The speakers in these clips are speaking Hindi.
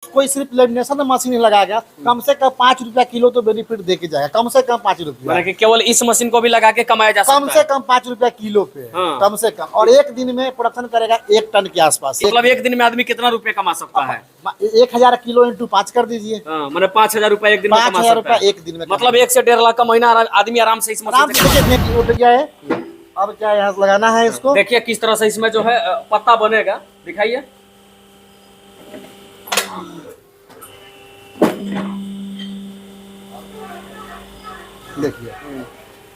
कोई सिर्फ लेमिनेशन मशीन लगा गया, कम से कम 5 रुपया किलो तो बेनिफिट दे के जाएगा, कम से कम 5 रुपया, कि केवल इस मशीन को भी लगा के कमाया जा सकता है। कम से कम 5 रुपया किलो पे, कम से कम। और एक दिन में प्रोडक्शन करेगा 1 टन के आसपास। मतलब एक दिन में आदमी कितना रुपए कमा सकता है? 1000 किलो इंटू 5 कर दीजिए, मैंने 5000 रुपए एक दिन में कमा 5000 सकता है। रुपया एक दिन में, मतलब 1 से 1.5 लाख का महीना आदमी आराम से इस मशीन से उठ गया है। अब क्या यहाँ लगाना है इसको, देखिए किस तरह से इसमें जो है पत्ता बनेगा, दिखाइए। देखिए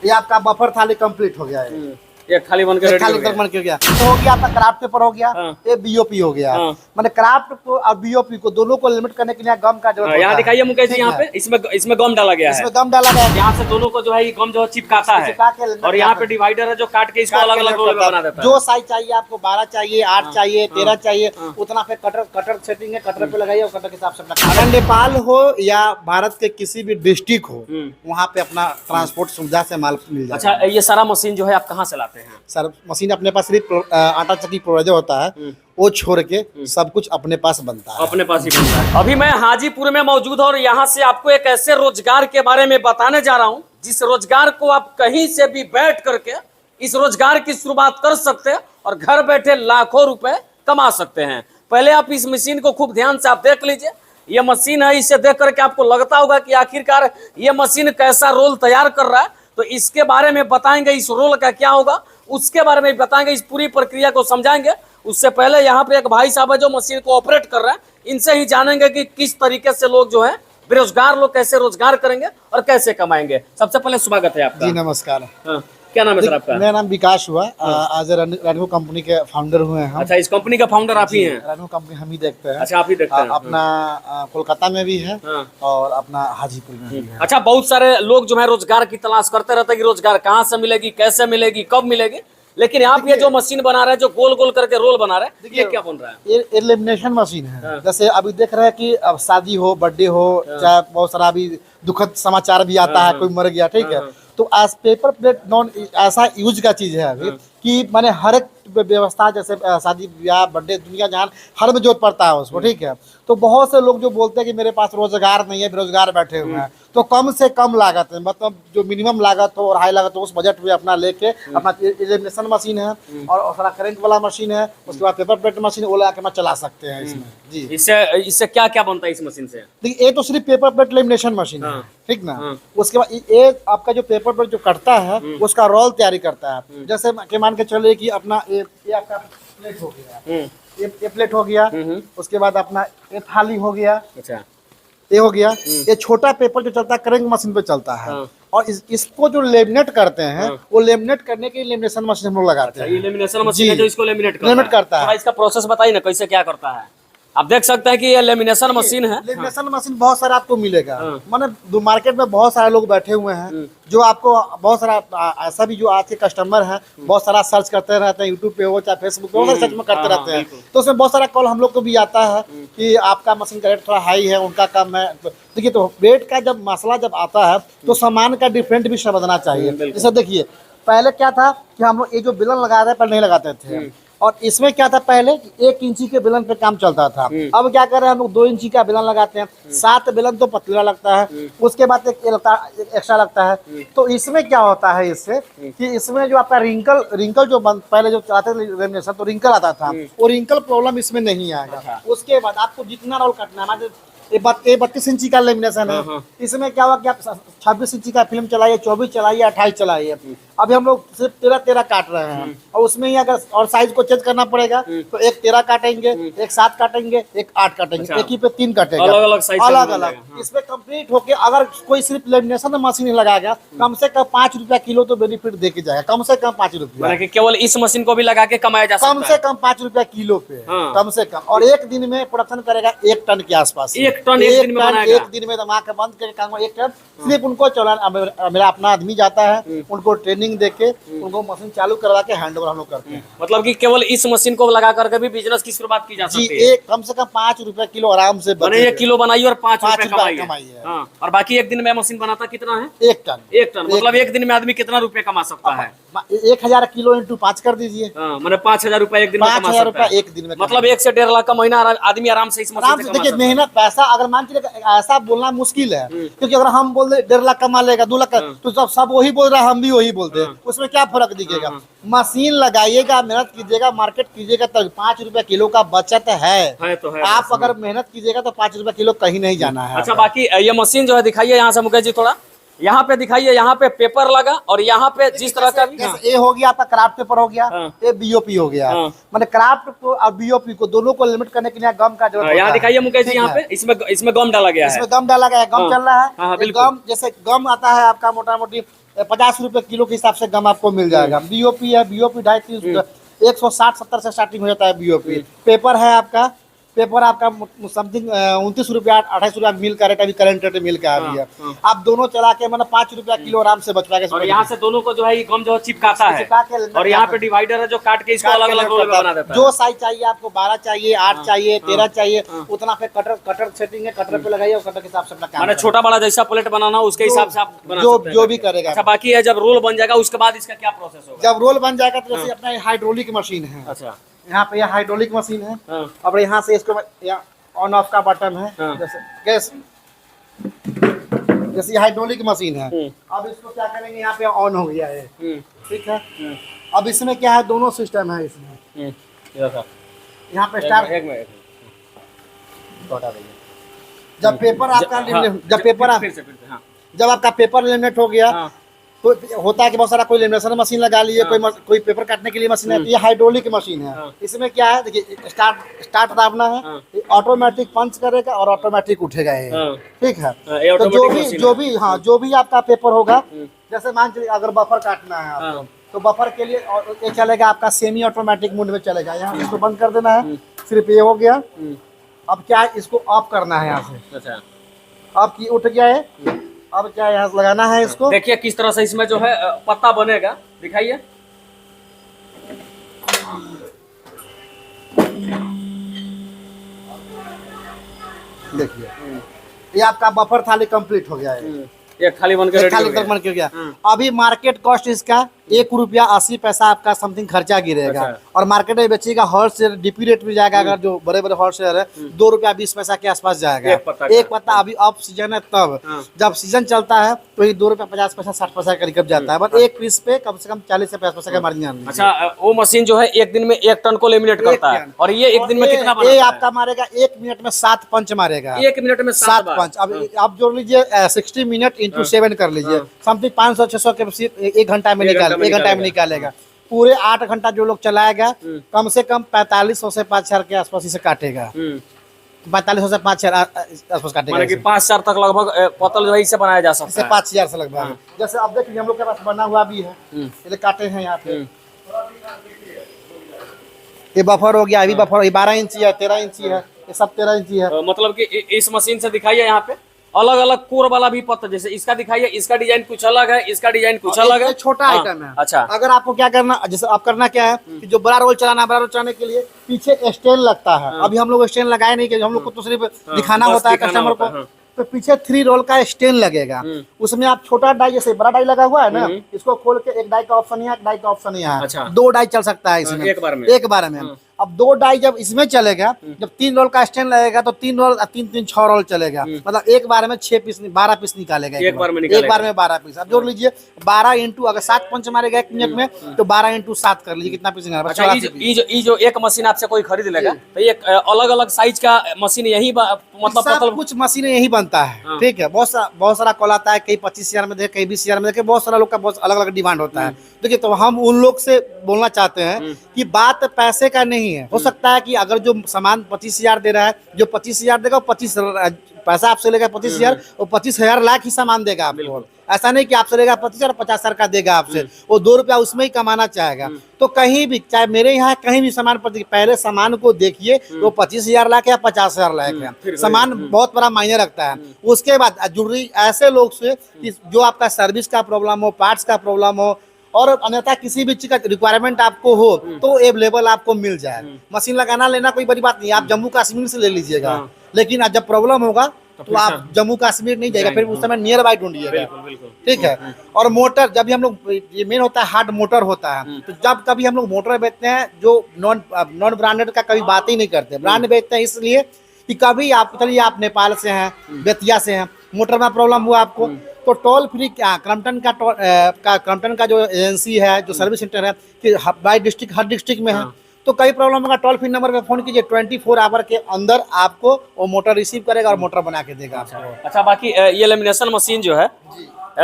ये आपका बफर थाली कंप्लीट हो गया है, एक थाली बनकर रेडी हो गया। बन के गया तो हो गया आपका क्राफ्ट पेपर हो गया, ये बीओपी हो गया। मैंने क्राफ्ट को और बीओपी को दोनों को लिमिट करने के लिए गम का जरूरत यहाँ दिखाइए मुकेश जी, यहाँ पे इसमें गम डाला गया है। इसमें गम डाला गया है, यहाँ से दोनों को जो है गम जो है चिपकाता है, और यहाँ पे डिवाइडर है जो काट के इसको अलग अलग रोल बना देता है। जो साइज चाहिए आपको, 12 चाहिए, 8 चाहिए, 13 चाहिए, उतना पे कटर सेटिंग है, कटर पे लगाइए और कटर के हिसाब से अपना। अगर नेपाल हो या भारत के किसी भी डिस्ट्रिक्ट हो, वहाँ पे अपना ट्रांसपोर्ट सुविधा से माल मिल जाए। अच्छा, ये सारा मशीन जो है आप कहाँ से लाते हैं? सर मशीन अपने पास सिर्फ आटा चक्की प्रोजेक्ट होता है, वो छोड़ के सब कुछ अपने पास बनता है, अपने पास ही बनता है। अभी मैं हाजीपुर में मौजूद हूँ और यहाँ से आपको एक ऐसे रोजगार के बारे में बताने जा रहा हूँ जिस रोजगार को आप कहीं से भी बैठ करके इस रोजगार की शुरुआत कर सकते हैं और घर बैठे लाखों रुपए कमा सकते हैं। पहले आप इस मशीन को खूब ध्यान से आप देख लीजिए। ये मशीन है, इसे देख करके आपको लगता होगा कि आखिरकार ये मशीन कैसा रोल तैयार कर रहा है, तो इसके बारे में बताएंगे, इस रोल का क्या होगा उसके बारे में बताएंगे, इस पूरी प्रक्रिया को समझाएंगे। उससे पहले यहाँ पे एक भाई साहब है जो मशीन को ऑपरेट कर रहे हैं, इनसे ही जानेंगे कि किस तरीके से लोग जो है बेरोजगार लोग कैसे रोजगार करेंगे और कैसे कमाएंगे। सबसे पहले स्वागत है आपका। जी नमस्कार। क्या नाम है सर आपका? मेरा नाम विकास हुआ, आज रेनू कंपनी के फाउंडर हुए हैं हम। अच्छा, इस कंपनी का फाउंडर आप ही हैं? रेनू कंपनी हम ही देखते हैं। अच्छा, आप ही देखते हैं। अपना कोलकाता में भी है और अपना हाजीपुर में भी है। अच्छा, बहुत सारे लोग जो है रोजगार की तलाश करते रहते हैं कि रोजगार कहाँ से मिलेगी, कैसे मिलेगी, कब मिलेगी, लेकिन आप ये जो मशीन बना रहे हैं, जो गोल गोल करके रोल बना रहे हैं, ये क्या बन रहा है? ये लेमिनेशन मशीन है। जैसे अभी देख रहे हैं कि अब शादी हो, बर्थडे हो, चाहे बहुत सारा अभी दुखद समाचार भी आता है, कोई मर गया, ठीक है, तो आज पेपर प्लेट नॉन ऐसा यूज का चीज है अभी कि माने हर एक व्यवस्था, जैसे शादी ब्याह बर्थडे दुनिया जहान हर में जोत पड़ता है उसको, ठीक है। तो बहुत से लोग जो बोलते हैं कि मेरे पास रोजगार नहीं है, बेरोजगार बैठे हुए हैं, तो कम से कम लागत है, मतलब जो मिनिमम लागत हो और हाई लागत हो उस बजट में अपना लेके अपना लेमिनेशन मशीन है और सारा करंट वाला मशीन है, उसके बाद पेपर प्लेट मशीन वो लगा के चला सकते हैं इसमें। जी, इससे क्या क्या बनता है इस मशीन से? देखिए ये तो सिर्फ पेपर प्लेट लेमिनेशन मशीन है, ठीक ना। उसके बाद ये आपका जो पेपर प्लेट जो कटता है उसका रोल तैयारी करता है। जैसे कि मान के चलिए कि अपना ये आपका प्लेट हो गया, ये प्लेट हो गया, उसके बाद अपना ये थाली हो गया, अच्छा ये हो गया। ये छोटा पेपर जो चलता है करेंट मशीन पे चलता है, और इसको जो लेमिनेट करते हैं वो लेमिनेट करने के लिए लेमिनेशन मशीन हम लोग लगाते हैं। ये लेमिनेशन मशीन है जो इसको लेमिनेट करता है। इसका प्रोसेस बताइए ना, कैसे क्या करता है? आप देख सकते हैं कि ये लेमिनेशन मशीन है। लेमिनेशन मशीन बहुत सारा आपको मिलेगा, माने मार्केट में बहुत सारे लोग बैठे हुए हैं जो आपको बहुत सारा ऐसा भी जो आज के कस्टमर है बहुत सारा सर्च करते रहते हैं, यूट्यूब पे हो चाहे फेसबुक पे, बहुत सारे सर्च में करते रहते हैं, तो उसमें बहुत सारा कॉल हम लोग को भी आता है कि आपका मशीन का रेट थोड़ा हाई है, उनका कम है। देखिए तो रेट का जब मसला जब आता है तो सामान का डिफरेंट भी समझना चाहिए। जैसे देखिए पहले क्या था कि हम लोग ये जो बेलन लगा रहे पहले नहीं लगाते थे, और इसमें क्या था पहले 1 इंची के बेलन पे काम चलता था। अब क्या कर रहे हैं हम लोग 2 इंची का बेलन लगाते हैं, 7 बेलन तो पतला लगता है, उसके बाद एक एक्स्ट्रा लगता है। तो इसमें क्या होता है इससे कि इसमें जो आपका रिंकल जो पहले जो चलाते थे लेमिनेशन तो रिंकल आता था, वो रिंकल प्रॉब्लम इसमें नहीं आएगा। उसके बाद आपको जितना रोल कटना है, ये 32 इंची का लेमिनेशन है, इसमें क्या हुआ कि आप 26 इंची का फिल्म चलाइए, 24 चलाइए, 28 चलाइए। अभी हम लोग सिर्फ 13 काट रहे हैं, और उसमें ही अगर और साइज को चेंज करना पड़ेगा तो एक 13 काटेंगे, एक 7 काटेंगे, एक 8 काटेंगे, एक ही पे 3 काटेंगे, अलग अलग। इसमें कंप्लीट होके अगर कोई सिर्फ लेमिनेशन मशीन लगा गया, कम से कम 5 रुपया किलो तो बेनिफिट दे के जाएगा, कम से कम 5 रुपया, कि केवल इस मशीन को भी लगा के कमाया जा सकता है। कम से कम 5 रुपया किलो पे, कम से कम। और एक दिन में प्रोडक्शन करेगा 1 टन के आसपास, 1 टन एक दिन में बनाएगा? एक दिन में दमा के बंद करके काम, एक टन सिर्फ उनको चलाना। मेरा अपना आदमी जाता है, उनको ट्रेनिंग देके उनको मशीन चालू करवा के हैंड ओवर हम लोग करते हैं। मतलब कि केवल इस मशीन को लगा करके भी बिजनेस की शुरुआत की जा जी, सकती है। एक कम से कम 5 रुपए किलो आराम से मैंने 1 किलो बनाई और 5 रुपए 5 रुपए कमाई कमाई है। है। हाँ, और बाकी एक दिन में मशीन बनाता कितना है? 1 टन। 1 टन। मतलब एक दिन में आदमी कितना रुपए कमा सकता है? 1000 किलो इंटू 5 कर दीजिए। हाँ, मैंने 5000 रुपए एक दिन में कमा 5000 सकता है। रुपए एक दिन में। मतलब 1 से 1.5 लाख का महीना आदमी आराम से इस आराम मशीन से से कमा देखिए, सकता है। मेहनत पैसा अगर मान के ऐसा बोलना मुश्किल है, क्योंकि अगर हम बोल दे 1.5 लाख कमा लेगा, 2 लाख तो सब वही बोल रहा है, हम भी वही बोलते हैं, उसमें क्या फर्क दिखेगा? मशीन लगाइएगा, मेहनत कीजिएगा, मार्केट कीजिएगा, तो 5 रुपए किलो का बचत है तो है। आप अगर मेहनत कीजिएगा तो 5 रुपए किलो कहीं नहीं जाना है। अच्छा, बाकी ये मशीन जो है दिखाइए यहाँ से मुकेश जी, थोड़ा यहाँ पे दिखाइए। यहाँ पे पेपर लगा और यहाँ पे जिस तरह का जैसे ये हो गया आपका क्राफ्ट पेपर हो गया, ये बीओपी हो गया। मैंने क्राफ्ट को और बीओपी को दोनों को लिमिट करने के लिए गम का जरूरत यहाँ दिखाइए मुकेश जी। यहाँ पे इसमें गम डाला गया है। इसमें गम डाला गया है, गम चल रहा हाँ, है। बिल्कुल। गम जैसे गम आता है आपका मोटा मोटी 50 रुपए किलो के हिसाब से गम आपको मिल जाएगा। बीओपी है, बीओपी 250 160-70 से स्टार्टिंग हो जाता है बीओपी। पेपर है आपका, पेपर आपका समथिंग 29 रुपया 28 रुपया मिल का रेट अभी करंट रेट मिल का अभी है। आप दोनों चला के मतलब 5 रुपया किलो आराम से बच पाएगा। और यहाँ से दोनों को जो है ये गम जो है चिपकाता है, और यहाँ पे डिवाइडर है जो काट के इसको अलग अलग रोल में बना देता है। जो साइज चाहिए आपको, 12 चाहिए, 8 चाहिए, 13 चाहिए, उतना पे कटर सेटिंग है, कटर पे लगाइए और कटर के हिसाब से अपना काम। मैंने छोटा बड़ा जैसा प्लेट बनाना हो उसके हिसाब से आप बना सकते हैं। जो भी करेगा। अच्छा, बाकी है जब रोल बन जाएगा उसके बाद इसका क्या प्रोसेस होगा? जब रोल बन जाएगा तो जैसे अपना हाइड्रोलिक मशीन है। अच्छा, यहाँ पे हाइड्रोलिक मशीन है। हाँ। अब यहाँ से इसको ऑन ऑफ का बटन है, जैसे गैस, जैसे हाइड्रोलिक मशीन है। अब इसको क्या करेंगे, यहाँ पे ऑन हो गया है, ठीक है। अब इसमें क्या है, दोनों सिस्टम है इसमें। यहाँ पे स्टार्ट, जब पेपर आपका जब आपका पेपर लेमिनेट हो गया तो होता है कि बहुत सारा कोई लेमिनेशन मशीन लगा लिए, कोई पेपर काटने के लिए मशीन है। ये हाइड्रोलिक मशीन है। इसमें क्या है, देखिए स्टार्ट दाबना है, ऑटोमेटिक पंच करेगा और ऑटोमेटिक उठेगा ये, ठीक है। तो जो भी आपका पेपर होगा, जैसे मान चलिए अगर बफर काटना है आपको, तो बफर के लिए ये चलेगा आपका सेमी ऑटोमेटिक मोड में चलेगा। यहाँ इसको बंद कर देना है, सिर्फ ये हो गया। अब क्या है, इसको ऑफ करना है यहाँ से। अब की उठ गया है, अब क्या यहाँ से लगाना है इसको। देखिए किस तरह से इसमें जो है पत्ता बनेगा, दिखाइए। देखिए ये आपका बफर थाली कंप्लीट हो गया है, ये खाली बनकर रेडी हो गया। बन के गया। अभी मार्केट कॉस्ट इसका 1 रुपया 80 पैसा आपका समथिंग खर्चा गिरेगा। अच्छा। और मार्केट में बेचेगा होलसेल डीपी रेट में जाएगा। अगर जो बड़े बड़े होलसेलर है 2 रुपया 20 पैसा के आसपास जाएगा एक पत्ता। अभी ऑफ सीजन है, तब जब सीजन चलता है तो ये 2 रुपया 50 पैसा 60 पैसा के करीब जाता है। बट एक पीस पे कम से कम 40 से 50 पैसा का मार्जिन। अच्छा, वो मशीन जो है एक दिन में 1 टन को लेमिनेट करता है, और ये एक दिन में कितना बनाता ये है? आपका मारेगा 1 मिनट में 7 पंच मारेगा। 1 मिनट में 7 पंच। अब आप जोड़ लीजिए 60 मिनट इंटू 7 कर लीजिए, समथिंग 500-600 के 1 घंटा में निकालेगा। पूरे 8 घंटा जो लोग चलाएगा कम से कम 4500 से 5000 के आसपास इसे काटेगा। 4500 से 5000 आसपास काटेगा। माने कि 5000 तक लगभग पतल जो है इसे बनाया जा सकता इसे है। 5000 से लगभग। जैसे अब देखिए हम लोग के पास बना हुआ भी है, ये काटे हैं यहाँ पे। ये बफर हो गया, अभी बफर 12 इंची है, 13 इंची है, ये सब 13 इंची है। मतलब कि इस मशीन से दिखाइए यहाँ पे अलग अलग कोर वाला भी पत्ता, जैसे इसका दिखाइए, इसका डिजाइन कुछ अलग है, इसका डिजाइन कुछ अलग है। छोटा आइटम है। अच्छा, अगर आपको क्या करना, जैसे आप करना क्या है कि जो बड़ा रोल चलाने के लिए पीछे स्टैंड लगता है। अभी हम लोग स्टैंड लगाए नहीं, हम लोग को तो सिर्फ दिखाना होता है कस्टमर को। तो पीछे 3 रोल का स्टैंड लगेगा, उसमें आप छोटा डाई, जैसे बड़ा डाई लगा हुआ है ना, इसको खोल के एक डाई का ऑप्शन है, एक डाई का ऑप्शन है। अच्छा। 2 डाई चल सकता है इसमें एक बार में। अब 2 डाई जब इसमें चलेगा, जब 3 रोल का स्टैंड लगेगा तो 3 रोल 3-3 6 रोल चलेगा। मतलब एक बार में 6 पीस 12 पीस निकालेगा एक बार में 12 पीस। अब जोड़ लीजिए 12 इंटू, अगर 7 पंच मारेगा 1 मिनट में तो 12 इंटू 7 कर लीजिए कितना पीस निकालेगा। अच्छा, ये जो एक मशीन आपसे कोई खरीद लेगा तो ये अलग अलग साइज का मशीन यही मतलब कुछ मशीनें यही बनता है, ठीक है। बहुत सारा कॉल आता है, कई 25,000 में देखे, कई 20,000 में देखे, बहुत सारा लोग का बहुत अलग अलग डिमांड होता है। देखिए, तो हम उन लोग से बोलना चाहते हैं कि बात पैसे का नहीं नहीं है। हो सकता है कि अगर जो सामान 25,000 दे रहा है, जो 25,000 देगा वो 25 पैसा आपसे लेगा 25,000, वो 25,000 लाख ही सामान देगा आपको। ऐसा नहीं कि आपसे लेगा 25,000 50,000 का देगा आपसे, वो 2 रुपया उसमें ही कमाना चाहेगा। तो कहीं भी, चाहे मेरे यहाँ कहीं भी सामान पहले सामान को देखिए, वो 25,000 लाख है या 50,000 लाख है, सामान बहुत बड़ा मायने रखता है। उसके बाद जरूरी ऐसे लोग से कि जो आपका सर्विस का प्रॉब्लम हो, पार्ट्स का प्रॉब्लम हो, और अन्यथा किसी भी चीज का रिक्वायरमेंट आपको हो तो अवेलेबल आपको मिल जाए। मशीन लगाना लेना कोई बड़ी बात नहीं, आप जम्मू कश्मीर से ले लीजिएगा, लेकिन जब प्रॉब्लम होगा तो आप जम्मू कश्मीर नहीं जाएगा, फिर उस समय नियर बाई ढूंढिएगा। ठीक है। और मोटर, जब भी हम लोग, ये मेन होता है हार्ड मोटर होता है, तो जब कभी हम लोग मोटर बेचते हैं जो नॉन ब्रांडेड का कभी बात ही नहीं करते, ब्रांड बेचते हैं इसलिए कि कभी आप, चलिए आप नेपाल से हैं, बेतिया से हैं, मोटर में प्रॉब्लम हुआ आपको, तो टोल फ्री क्या क्रम्पटन का जो एजेंसी है, जो सर्विस सेंटर है कि बाई डिस्ट्रिक्ट हर डिस्ट्रिक्ट में है, तो कई प्रॉब्लम होगा, टोल फ्री नंबर पे फोन कीजिए, 24 आवर के अंदर आपको वो मोटर रिसीव करेगा और मोटर बना के देगा आपको। अच्छा, बाकी ये लेमिनेशन मशीन जो है,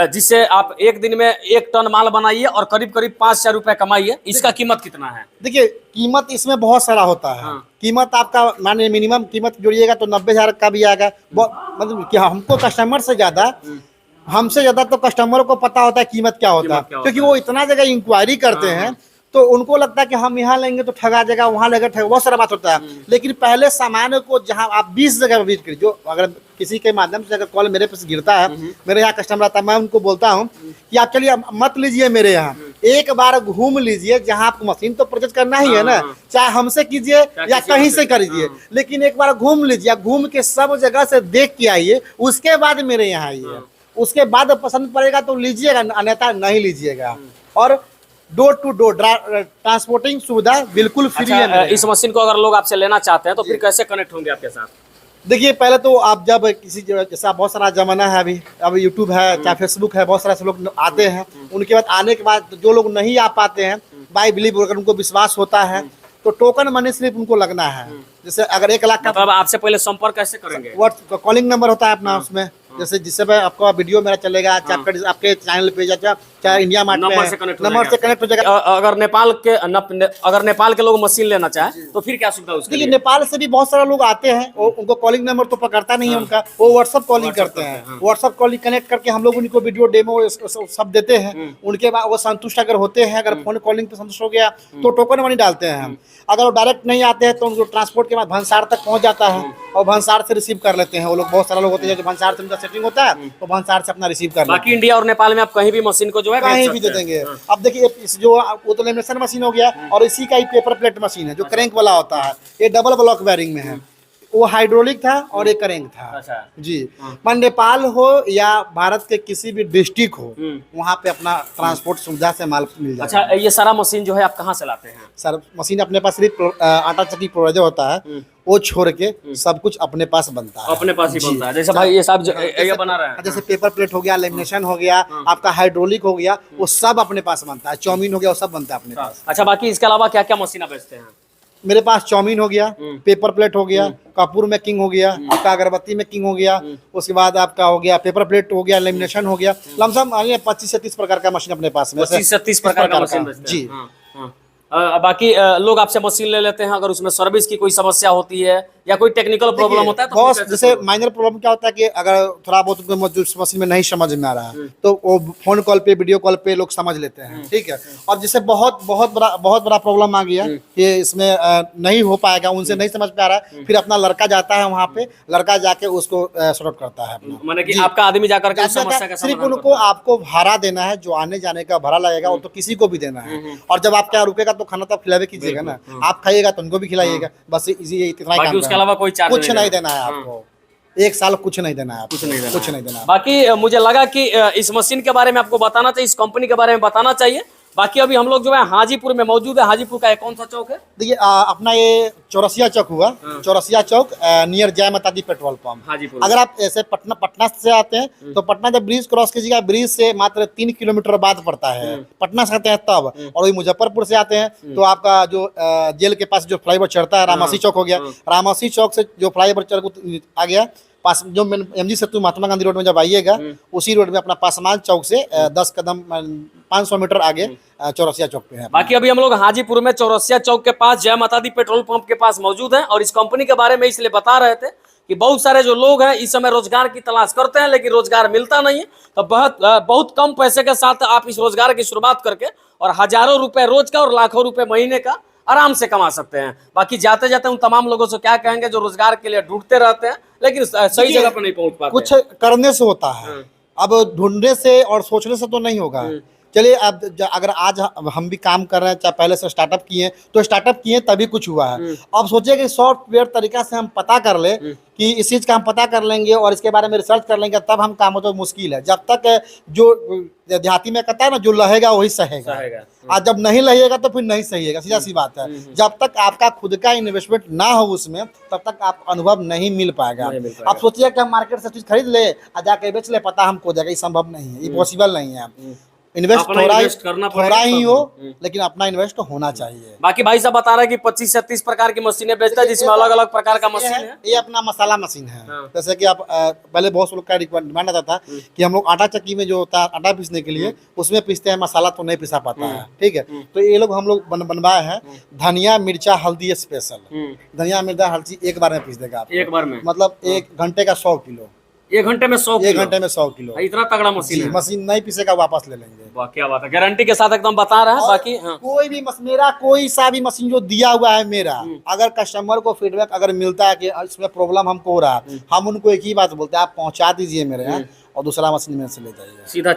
जिससे आप एक दिन में 1 टन माल बनाइए और करीब करीब 5,000 रुपए कमाइए, इसका कीमत कितना है? देखिए, कीमत इसमें बहुत सारा होता है। कीमत आपका माने मिनिमम कीमत जोड़िएगा तो 90,000 का भी आएगा। मतलब कि हमको कस्टमर से ज्यादा, हमसे ज्यादा तो कस्टमर को पता होता है कीमत क्या होता है, क्योंकि वो इतना जगह इंक्वायरी करते हैं, तो उनको लगता है कि हम यहाँ लेंगे तो ठगा जाएगा, वहाँ लेंगे ठगा, बहुत सारा बात होता है। लेकिन पहले सामान को जहाँ आप 20 जगह विजिट करिए, जो अगर किसी के माध्यम से अगर कॉल मेरे पास गिरता है, मेरे यहाँ कस्टमर आता है, मैं उनको बोलता हूँ कि आप चलिए मत लीजिए मेरे यहाँ, एक बार घूम लीजिए, जहाँ आपको मशीन तो परचेज करना ही है ना, चाहे हमसे कीजिए या कहीं से करिए, लेकिन एक बार घूम लीजिए, घूम के सब जगह से देख के आइए, उसके बाद मेरे यहाँ आइए, उसके बाद पसंद पड़ेगा तो लीजिएगा, अन्यथा नहीं लीजिएगा। और डोर टू डोर ट्रांसपोर्टिंग सुविधा बिल्कुल फ्री है। इस मशीन को अगर लोग आपसे लेना चाहते हैं तो फिर कैसे कनेक्ट होंगे आपके साथ? देखिए, पहले तो आप जब किसी जैसा बहुत सारा जमाना है, अभी यूट्यूब है, चाहे फेसबुक है, बहुत सारे लोग आते हैं, उनके बाद आने के बाद जो लोग नहीं आ पाते हैं, बाई बिलीव, अगर उनको विश्वास होता है तो टोकन मनी सिर्फ उनको लगना है। जैसे अगर 1 लाख का, मतलब आपसे पहले संपर्क कैसे करेंगे? कॉलिंग नंबर होता है अपना, उसमें जैसे जिससे पे आपका वीडियो मेरा चलेगा, चाहे आपके चैनल पे, चाहे इंडिया मार्ट नंबर से कनेक्ट हो जाएगा। अगर नेपाल के लोग मशीन लेना चाहे तो फिर क्या सुविधा उसके लिए? नेपाल से भी बहुत सारे लोग आते हैं, उनको कॉलिंग नंबर तो पकड़ता नहीं है उनका, वो व्हाट्सअप कॉलिंग करते हैं, व्हाट्सअप कॉलिंग कनेक्ट करके हम लोग उनको वीडियो डेमो सब देते हैं। उनके बाद वो संतुष्ट अगर होते हैं, अगर फोन कॉलिंग पे संतुष्ट हो गया तो टोकन मनी डालते हैं हम। अगर वो डायरेक्ट नहीं आते हैं तो उनको ट्रांसपोर्ट के बाद भंसार तक पहुंच जाता है और भंसार से रिसीव कर लेते हैं वो लोग। बहुत सारे लोग होते हैं जो भंसार से उनका सेटिंग होता है तो भंसार से अपना रिसीव कर लेते हैं। बाकी इंडिया और नेपाल में आप कहीं भी मशीन को जो है कहीं भी दे देंगे। अब देखिए, इस जो वो तो लेमिनेशन मशीन हो गया, और इसी का ही पेपर प्लेट मशीन है जो क्रैंक वाला होता है, ये डबल ब्लॉक बेयरिंग में है, वो हाइड्रोलिक था और एक क्रैंक था। अच्छा। जी, पर नेपाल हो या भारत के किसी भी डिस्ट्रिक्ट हो, वहाँ पे अपना ट्रांसपोर्ट सुविधा से माल मिल जाता है। अच्छा, ये सारा मशीन जो है आप कहाँ से लाते हैं? सर, मशीन अपने पास सिर्फ आटा चक्की प्रोजेक्ट होता है, वो छोड़ के सब कुछ अपने पास बनता है। अपने पास ही बनता है। जैसे भाई ये सब ये बना रहा है, जैसे पेपर प्लेट हो गया, लेमिनेशन हो गया, आपका हाइड्रोलिक हो गया, वो सब अपने पास बनता है। चाउमीन हो गया, वो सब बनता है अपने पास। अच्छा, बाकी इसके अलावा क्या क्या मशीन आप बेचते हैं? मेरे पास चाउमीन हो गया, पेपर प्लेट हो गया, कपूर मेकिंग हो गया, आपका अगरबत्ती मेकिंग हो गया, उसके बाद आपका हो गया पेपर प्लेट हो गया, लेमिनेशन हो गया, लमसम 25 से 30 प्रकार का मशीन अपने पास में। 25 से 30 प्रकार का मशीन बेचते हैं। जी। बाकी लोग आपसे मशीन ले लेते हैं, अगर उसमें सर्विस की कोई समस्या होती है या कोई टेक्निकल प्रॉब्लम होता है तो बहुत, जैसे माइनर प्रॉब्लम क्या होता है कि अगर थोड़ा बहुत उनको मशीन में नहीं समझ में आ रहा है तो वो फोन कॉल पे, वीडियो कॉल पे लोग समझ लेते हैं। ठीक है। और जिससे बहुत बड़ा प्रॉब्लम आ गया कि इसमें नहीं हो पाएगा, उनसे नहीं समझ पा रहा है, फिर अपना लड़का जाता है वहाँ पे, लड़का जाके उसको सॉर्ट आउट करता है अपना। माने कि आपका आदमी जाकर के समस्या का सिर्फ उनको आपको भाड़ा देना है, जो आने जाने का भाड़ा लगेगा वो तो किसी को भी देना है, और जब आप क्या रुकेगा तो खाना तो खिलावे कीजिएगा ना, आप खाइएगा तो उनको भी खिलाइएगा, बस इतना ही। उसके अलावा कोई चार्ज कुछ नहीं देना है आपको, 1 साल कुछ नहीं देना है, कुछ नहीं देना। बाकी मुझे लगा कि इस मशीन के बारे में आपको बताना चाहिए, इस कंपनी के बारे में बताना चाहिए। बाकी अभी हम लोग जो है हाजीपुर में मौजूद है। हाजीपुर का कौन सा चौक है? देखिए, अपना ये चौरसिया चौक हुआ, चौरसिया चौक नियर जय माता दी पेट्रोल पंप। हाजीपुर। अगर आप ऐसे पटना से आते हैं तो पटना जब ब्रिज क्रॉस कीजिएगा, ब्रिज से मात्र 3 किलोमीटर बाद पड़ता है, पटना से आते हैं तब। और वही मुजफ्फरपुर से आते हैं तो आपका जो जेल के पास जो फ्लाईओवर चढ़ता है, रामासी चौक हो गया, रामासी चौक से जो फ्लाईओवर चढ़ आ गया पास जो MG सेतु महात्मा गांधी रोड में जब आइएगा उसी रोड में अपना पासवान चौक से 10 कदम 500 मीटर आगे चौरसिया चौक पे है। बाकी अभी हम लोग हाजीपुर में चौरसिया चौक के पास जय माता दी पेट्रोल पंप के पास मौजूद हैं और इस कंपनी के बारे में इसलिए बता रहे थे कि बहुत सारे जो लोग हैं इस समय रोजगार की तलाश करते हैं लेकिन रोजगार मिलता नहीं है, तो बहुत कम पैसे के साथ आप इस रोजगार की शुरुआत करके और हजारों रुपए रोज का और लाखों रुपए महीने का आराम से कमा सकते हैं। बाकी जाते जाते उन तमाम लोगों से क्या कहेंगे जो रोजगार के लिए ढूंढते रहते हैं लेकिन सही जगह पर नहीं पहुंच पाते। कुछ करने से होता है, अब ढूंढने से और सोचने से तो नहीं होगा। चलिए अब अगर आज हम भी काम कर रहे हैं, चाहे पहले से स्टार्टअप किए तो स्टार्टअप किए तभी कुछ हुआ है। अब सोचिए कि सॉफ्टवेयर तरीका से हम पता कर ले कि इस चीज़ का हम पता कर लेंगे और इसके बारे में रिसर्च कर लेंगे तब हम काम हो तो मुश्किल है। जब तक जो देहाती में कहता है ना, जो लहेगा वही सहेगा, और जब नहीं लहेगा तो फिर नहीं सहेगा, सीधा सी बात है। जब तक आपका खुद का इन्वेस्टमेंट ना हो उसमें तब तक आप अनुभव नहीं मिल पाएगा। आप सोचिए कि हम मार्केट से चीज़ खरीद ले और जाके बेच ले, पता हमको जाएगा, ये संभव नहीं है, ये पॉसिबल नहीं है। इन्वेस्ट थोड़ा ही हो लेकिन अपना इन्वेस्ट होना चाहिए। बाकी भाई साहब बता रहे हैं कि 25 से 30 प्रकार की मशीनें बेचता है जिसमें अलग अलग प्रकार का मशीन है। ये अपना मसाला मशीन है। जैसे कि आप पहले बहुत से लोग का डिमांड आता था कि हम लोग आटा चक्की में जो होता है आटा पीसने के लिए उसमें पीसते हैं, मसाला तो नहीं पिसा पाता है, ठीक है। तो ये लोग हम लोग बनवाए हैं धनिया मिर्चा हल्दी स्पेशल। धनिया मिर्चा हल्दी एक बार में पीस देगा आप, एक बार में, मतलब 1 घंटे का 100 किलो, 1 घंटे में 100 1 घंटे में 100 किलो। इतना तगड़ा मशीन है। मशीन नहीं पीसेगा वापस ले लेंगे। वाह क्या बात है, गारंटी के साथ एकदम बता रहे हैं। बाकी कोई भी मेरा कोई सा भी मशीन जो दिया हुआ है मेरा, अगर कस्टमर को फीडबैक अगर मिलता है कि इसमें प्रॉब्लम हमको हो रहा है, हम उनको एक ही बात बोलते हैं, आप पहुंचा दीजिए मेरे यहाँ और दूसरा मशीन में से ले जाइए, सीधा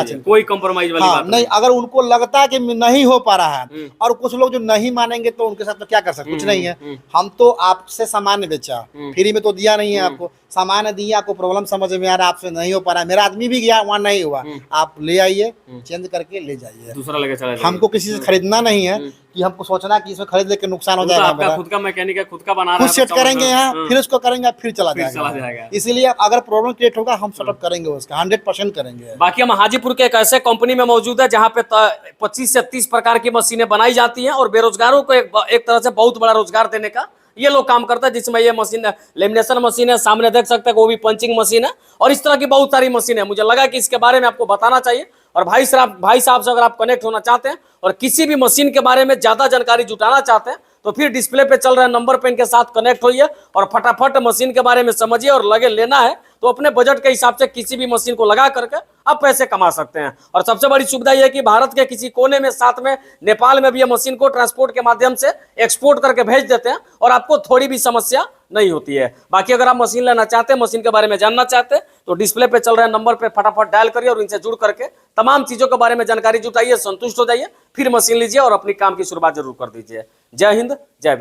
चेंज, कोई कॉम्प्रोमाइज वाली बात नहीं। अगर उनको लगता है कि नहीं हो पा रहा है और कुछ लोग जो नहीं मानेंगे तो उनके साथ तो क्या कर सकते, कुछ नहीं है। हम तो आपसे सामान बेचा, फ्री में तो दिया नहीं है आपको, सामान दिए, आपको प्रॉब्लम समझ में आ रहा है, आपसे नहीं हो पा रहा है, मेरा आदमी भी गया वहाँ नहीं हुआ, आप ले आइए, चेंज करके ले जाइए, दूसरा लेके चला जाइए। हमको किसी से खरीदना नहीं है कि हमको सोचना कि इसमें खरीद लेके नुकसान हो जाएगा। खुद का मैकेनिक है, खुद का बना रहा है, खुद सेट करेंगे यहाँ, फिर उसको करेंगे, फिर चला जाएगा। इसीलिए अगर प्रॉब्लम क्रिएट होगा हम सेटअप करेंगे, उसका 100% करेंगे। बाकी हम हाजीपुर के एक ऐसे कंपनी में मौजूद है जहाँ पे 25 से 30 प्रकार की मशीनें बनाई जाती हैं और बेरोजगारों को एक तरह से बहुत बड़ा रोजगार देने का ये लोग काम करता है। जिसमें ये मशीन लेमिनेशन मशीन है, सामने देख सकते हैं वो भी पंचिंग मशीन है और इस तरह की बहुत सारी मशीन है। मुझे लगा कि इसके बारे में आपको बताना चाहिए। और भाई साहब से अगर आप कनेक्ट होना चाहते हैं और किसी भी मशीन के बारे में ज्यादा जानकारी जुटाना चाहते हैं तो फिर डिस्प्ले पे चल रहे नंबर पे इनके साथ कनेक्ट होइए और फटाफट मशीन के बारे में समझिए और लगे लेना है तो अपने बजट के हिसाब से किसी भी मशीन को लगा करके आप पैसे कमा सकते हैं। और सबसे बड़ी सुविधा यह है कि भारत के किसी कोने में, साथ में नेपाल में भी ये मशीन को ट्रांसपोर्ट के माध्यम से एक्सपोर्ट करके भेज देते हैं और आपको थोड़ी भी समस्या नहीं होती है। बाकी अगर आप मशीन लेना चाहते हैं, मशीन के बारे में जानना चाहते हैं तो डिस्प्ले पे चल रहे नंबर पे फटाफट डायल करिए और इनसे जुड़ करके तमाम चीजों के बारे में जानकारी जुटाइए, संतुष्ट हो जाइए, फिर मशीन लीजिए और अपनी काम की शुरुआत जरूर कर दीजिए। जय हिंद, जय